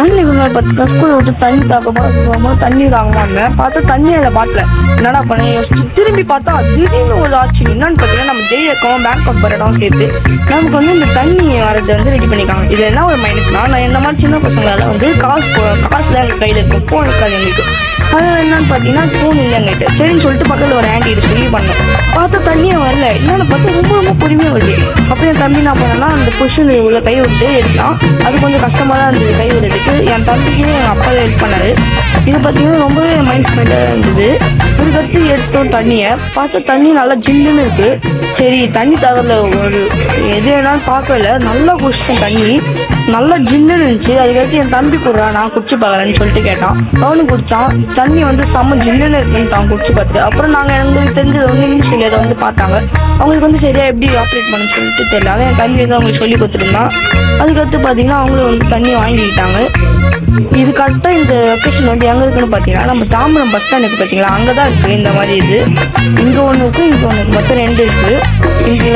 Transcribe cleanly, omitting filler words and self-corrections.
அன்னைக்கு ஒரு நாள் பார்த்தா ஸ்கூலில் விட்டு தண்ணி தாக்கமாக தண்ணி தாங்கமாங்க பார்த்தா தண்ணி அதை பாட்டல என்னடா பண்ண யோசிச்சு திரும்பி பார்த்தா திடீர்னு ஒரு ஆச்சு. என்னன்னு பார்த்தீங்கன்னா நம்ம ஜெய் அக்கௌண்ட் பேங்க் ஆஃப் பரோடாவும் சேர்த்து நமக்கு வந்து இந்த தண்ணி வரதை வந்து ரெடி பண்ணிக்காங்க. இது என்ன ஒரு மைனஸ்னா, நான் இந்த மாதிரி சின்ன பசங்களால வந்து காசுல எங்கள் கையில் இருக்கும், ஃபோன் இருக்காது எங்களுக்கு. அதனால என்னன்னு பார்த்தீங்கன்னா ஃபோன் இல்லை எங்கிட்ட. சரின்னு சொல்லிட்டு பக்கத்தில் ஒரு ஆண்டி சொல்லி பண்ணேன். பார்த்தா தண்ணியை வரல. என்னன்னு பார்த்தா ரொம்ப ரொம்ப பொறுமையாக வருது. அப்போ என் தம்பி என்ன பண்ணேன்னா அந்த கொஷின் உள்ள கை விட்டு எடுத்தான். அது கொஞ்சம் கஷ்டமாக தான் இருந்தது கை விடுறதுக்கு. என் தம்பிக்கு எங்கள் அப்பா ஹெல்ப் பண்ணாரு. இது பார்த்தீங்கன்னா ரொம்பவே மைண்ட் ஸ்மெண்டாக இருந்தது. அதுக்கடுத்து எடுத்தோம் தண்ணியை. பார்த்தா தண்ணி நல்லா ஜில்லுன்னு இருக்கு. சரி தண்ணி தகவல ஒரு எது வேணாலும் பார்க்கல, நல்லா குடிச்சிட்டேன். தண்ணி நல்லா ஜில்லுன்னு இருந்துச்சு. அதுக்கடுத்து என் தம்பி கொடுறா நான் குடிச்சு பார்க்குறேன்னு சொல்லிட்டு கேட்டான். அவனும் குடித்தான். தண்ணி வந்து செம்ம ஜில்லுன்னு இருக்குன்னு தான் குடிச்சு பார்த்து. அப்புறம் நாங்கள் எங்களுக்கு தெரிஞ்சது வந்து இங்கிலீஷில் இதை வந்து பார்த்தாங்க. அவங்களுக்கு வந்து சரியாக எப்படி ஆப்ரேட் பண்ண சொல்லிட்டு தெரியல. அதான் என் தம்பி வந்து அவங்களுக்கு சொல்லி கொடுத்துருந்தான். அதுக்கடுத்து பார்த்தீங்கன்னா அவங்களும் வந்து தண்ணி வாங்கிக்கிட்டாங்க. இது கரெக்டாக இந்த லொக்கேஷன் வந்து எங்கே இருக்குன்னு பார்த்தீங்கன்னா நம்ம தாம்பரம் பஸ் ஸ்டாண்ட் இருக்குது பார்த்தீங்களா, அங்கே தான் இருக்குது இந்த மாதிரி. இது இங்கே ஒன்று இருக்குது, இங்கே ஒன்று இருக்குது, மொத்தம் 2 இருக்குது. இங்கே